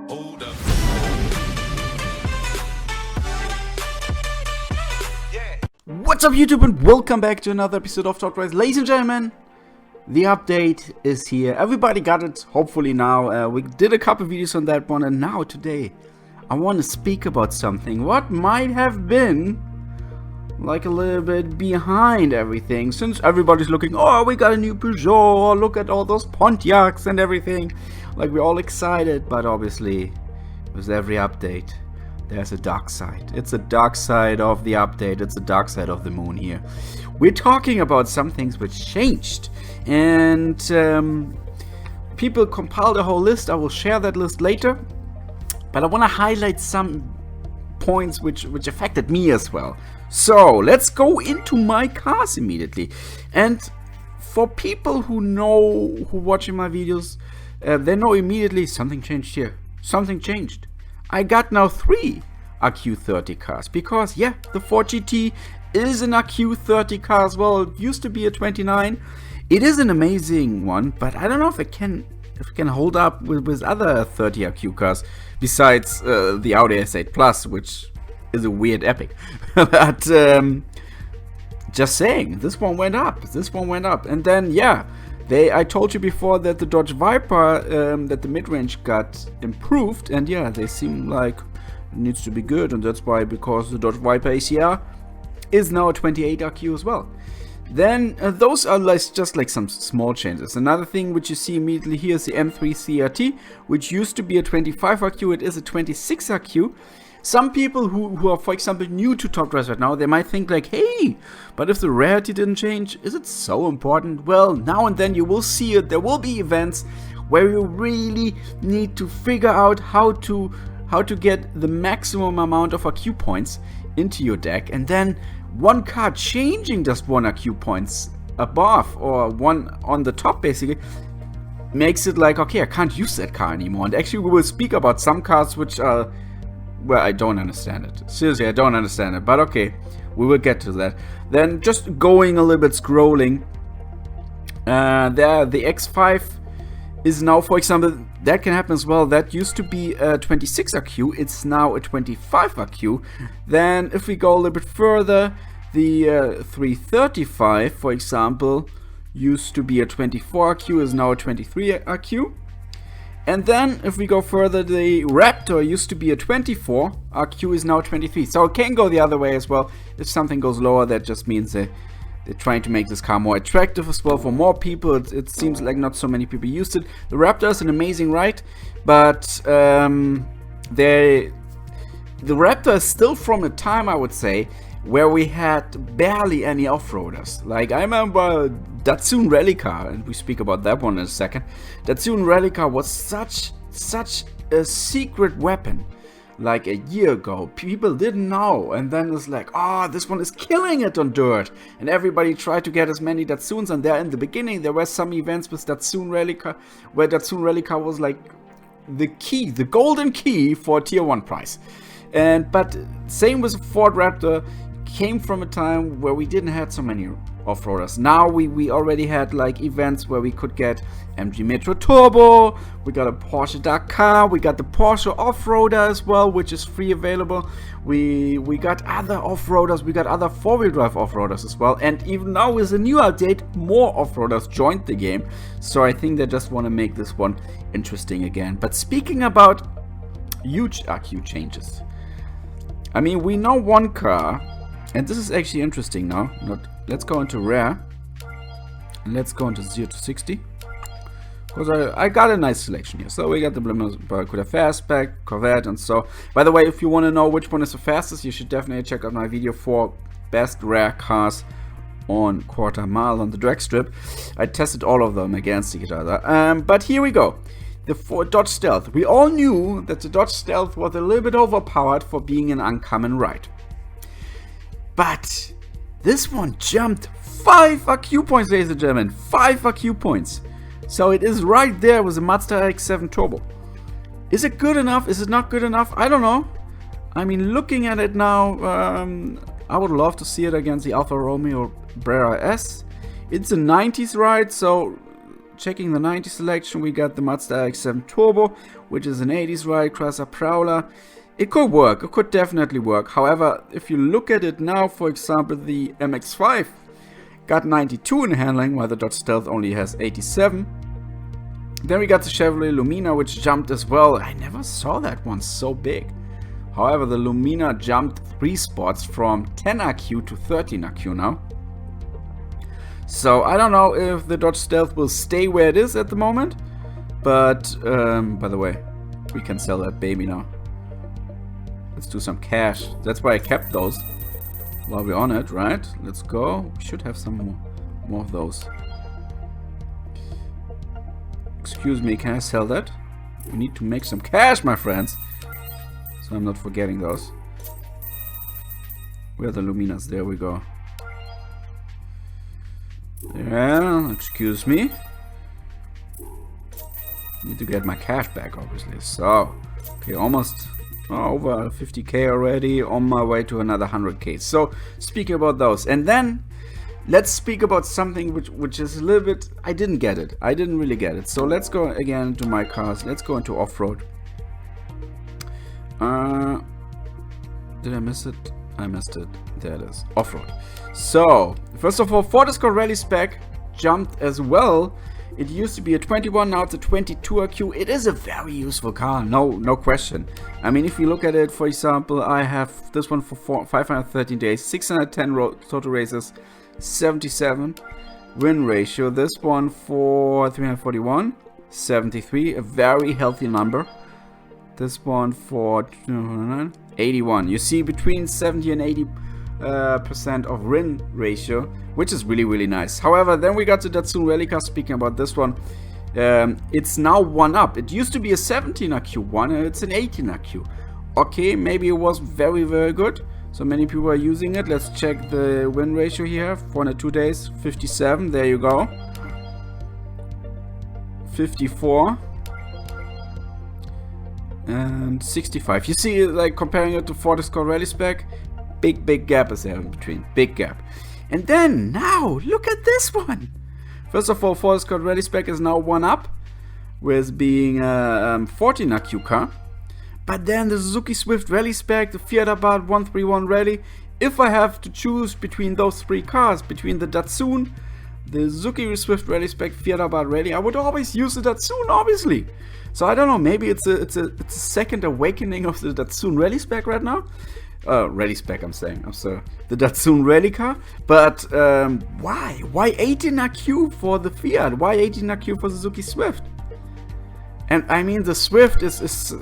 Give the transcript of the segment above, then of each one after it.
Hold up. Yeah. What's up YouTube and welcome back to another episode of Top Rise. Ladies and gentlemen, the update is here. Everybody got it, hopefully now. We did a couple videos on that one, and now today I want to speak about something what might have been like a little bit behind everything, since everybody's looking, oh, we got a new Peugeot, look at all those Pontiacs and everything, like we're all excited. But obviously with every update there's a dark side. It's a dark side of the update. It's a dark side of the moon here. We're talking about some things which changed, and people compiled a whole list. I will share that list later, but I want to highlight some points which affected me as well. So let's go into my cars immediately. And for people who watching my videos, they know immediately something changed here. Something changed. I got now 3 RQ30 cars, because yeah, the Ford GT is an RQ30 car as well. It used to be a 29. It is an amazing one, but I don't know if it can hold up with other 30 RQ cars besides the Audi S8 Plus, which is a weird epic. But just saying, this one went up. And then yeah, I told you before that the Dodge Viper, that the mid-range got improved, and yeah, they seem like it needs to be good, and that's why, because the Dodge Viper ACR is now a 28 RQ as well. Then those are just like some small changes. Another thing which you see immediately here is the M3 CRT, which used to be a 25 RQ. It is a 26 RQ. Some people who are, for example, new to Top Dress right now, they might think like, hey, but if the rarity didn't change, is it so important? Well, now and then you will see it. There will be events where you really need to figure out how to get the maximum amount of RQ points into your deck, and then one card changing just 1 RQ points above or one on the top basically makes it like, okay, I can't use that car anymore. And actually we will speak about some cards which are, well, I don't understand it. Seriously, I don't understand it, but okay, we will get to that. Then just going a little bit scrolling, there the X5 is now, for example, that can happen as well. That used to be a 26 RQ, it's now a 25 RQ. Then if we go a little bit further, the 335, for example, used to be a 24 RQ, is now a 23 RQ. And then if we go further, the Raptor used to be a 24 RQ, is now 23. So it can go the other way as well. If something goes lower, that just means they're trying to make this car more attractive as well for more people. It seems like not so many people used it. The Raptor is an amazing ride, but the Raptor is still from a time, I would say, where we had barely any off-roaders. Like, I remember Datsun Rally Car, and we speak about that one in a second. Datsun Rally Car was such a secret weapon. Like a year ago, people didn't know, and then it was like, oh, this one is killing it on dirt, and everybody tried to get as many Datsuns. And there in the beginning there were some events with Datsun Rally Car, where Datsun Rally Car was like the key, the golden key for a tier 1 price. But same with Ford Raptor, came from a time where we didn't have so many off-roaders. Now we already had like events where we could get MG Metro Turbo, we got a Porsche Dakar, we got the Porsche Off-Roader as well, which is free available. We got other off-roaders, we got other 4-wheel drive off-roaders as well, and even now with a new update, more off-roaders joined the game. So I think they just want to make this one interesting again. But speaking about huge RQ changes, I mean, we know one car, and this is actually interesting now. Let's go into rare, and let's go into 0 to 60, because I got a nice selection here. So we got the Barracuda Fastback, Corvette, and so. By the way, if you want to know which one is the fastest, you should definitely check out my video for best rare cars on quarter mile on the drag strip. I tested all of them against each other. But here we go. The Ford Dodge Stealth. We all knew that the Dodge Stealth was a little bit overpowered for being an uncommon ride. But this one jumped 5 RQ points, ladies and gentlemen. 5 RQ points. So it is right there with the Mazda RX-7 Turbo. Is it good enough? Is it not good enough? I don't know. I mean, looking at it now, I would love to see it against the Alfa Romeo Brera S. It's a 90s ride, so checking the 90 selection, we got the Mazda RX-7 Turbo, which is an 80s rallycrosser prowler. It could work, it could definitely work. However, if you look at it now, for example, the MX-5 got 92 in handling, while the Dodge Stealth only has 87. Then we got the Chevrolet Lumina, which jumped as well. I never saw that one so big. However, the Lumina jumped 3 spots from 10 IQ to 13 IQ now. So I don't know if the Dodge Stealth will stay where it is at the moment. But, by the way, we can sell that baby now. Let's do some cash. That's why I kept those while we're on it, right? Let's go. We should have some more of those. Excuse me, can I sell that? We need to make some cash, my friends. So I'm not forgetting those. Where are the Luminas? There we go. Yeah, excuse me. Need to get my cash back, obviously. So, okay, almost over 50k already. On my way to another 100k. So, speaking about those. And then, let's speak about something which is a little bit... I didn't get it. I didn't really get it. So, let's go again to my cars. Let's go into off-road. Did I miss it? I missed it. There it is. Off-road. So, first of all, Ford Escort Rally spec jumped as well. It used to be a 21, now it's a 22 IQ. It is a very useful car, no question. I mean, if you look at it, for example, I have this one for 513 days, 610 total races, 77 win ratio. This one for 341, 73, a very healthy number. This one for 81. You see, between 70 and 80% of win ratio, which is really nice. However, then we got the Datsun Rally car. Speaking about this one, it's now 1 up. It used to be a 17 IQ one, and it's an 18 IQ. Okay, maybe it was very good, so many people are using it. Let's check the win ratio here. 402 days, 57. There you go. 54 and 65. You see, like, comparing it to Ford Escort Rally spec, big gap is there in between. Big gap. And then, now, look at this one. First of all, Ford Escort Rally spec is now 1 up, with being a 14 IQ car. But then the Suzuki Swift Rally spec, the Fiat Abarth 131 Rally. If I have to choose between those 3 cars, between the Datsun, the Suzuki Swift Rally spec, Fiat Abarth Rally, I would always use the Datsun, obviously. So I don't know, maybe it's a second awakening of the Datsun Rally spec right now. Rally spec, I'm saying. I'm sorry. The Datsun Rally car. But why? Why 18 IQ for the Fiat? Why 18 IQ for Suzuki Swift? And I mean, the Swift is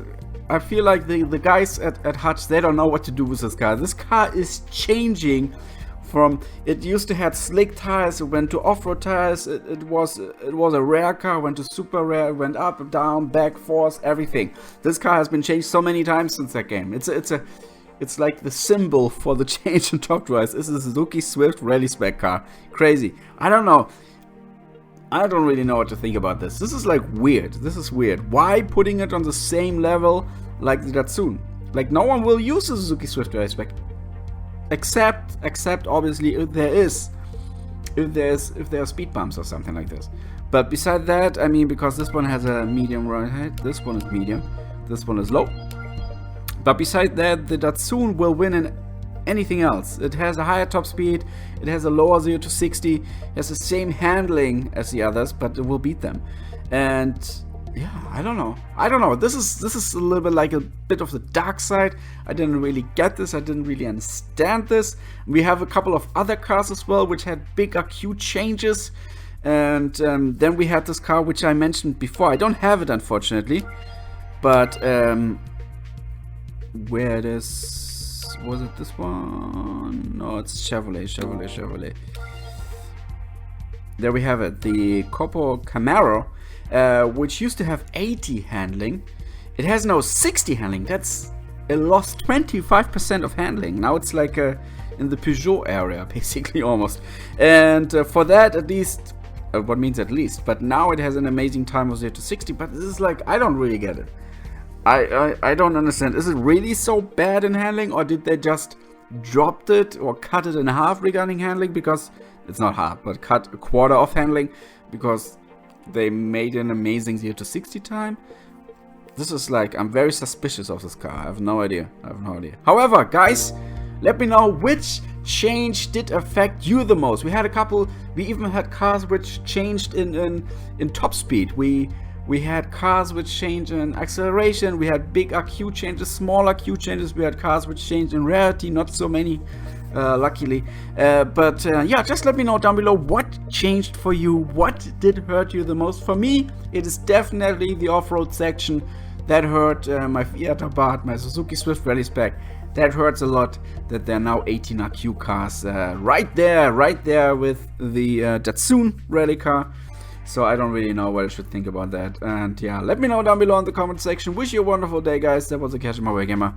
I feel like the guys at Hutch, they don't know what to do with this car. This car is changing from, it used to have slick tires, it went to off-road tires, it was a rare car, went to super rare, went up, down, back, forth, everything. This car has been changed so many times since that game. It's like the symbol for the change in Top Drives. This is a Suzuki Swift Rally spec car. Crazy. I don't know. I don't really know what to think about this. This is like weird. This is weird. Why putting it on the same level like the Datsun? Like, no one will use the Suzuki Swift Rally spec. Except obviously if there are speed bumps or something like this. But beside that, I mean, because this one has a medium right height, this one is medium, this one is low. But beside that, the Datsun will win in anything else. It has a higher top speed, it has a lower 0 to 60, it has the same handling as the others, but it will beat them. And yeah, I don't know. This is a little bit like a bit of the dark side. I didn't really get this. I didn't really understand this. We have a couple of other cars as well, which had big IQ changes. And then we had this car, which I mentioned before. I don't have it, unfortunately. But where it is, was it this one? No, it's Chevrolet. There we have it, the Copo Camaro. Which used to have 80 handling. It has now 60 handling. It lost 25% of handling. Now it's like in the Peugeot area, basically, almost. And for that, at least, what means at least, but now it has an amazing time of 0 to 60. But this is like, I don't really get it. I don't understand. Is it really so bad in handling, or did they just dropped it or cut it in half regarding handling? Because it's not half, but cut a quarter of handling, because they made an amazing 0 to 60 time. This is like, I'm very suspicious of this car. I have no idea. However, guys, let me know which change did affect you the most. We had a couple, we even had cars which changed in top speed. We had cars which changed in acceleration. We had big RQ changes, small RQ changes. We had cars which changed in rarity, not so many, luckily. But yeah, just let me know down below what changed for you. What did hurt you the most? For me, it is definitely the off-road section. That hurt. My Fiat Abarth, my Suzuki Swift Rally Spec. That hurts a lot that there are now 18 RQ cars right there with the Datsun rally car. So I don't really know what I should think about that. And yeah, let me know down below in the comment section. Wish you a wonderful day, guys. That was a Catch My Way Gamer.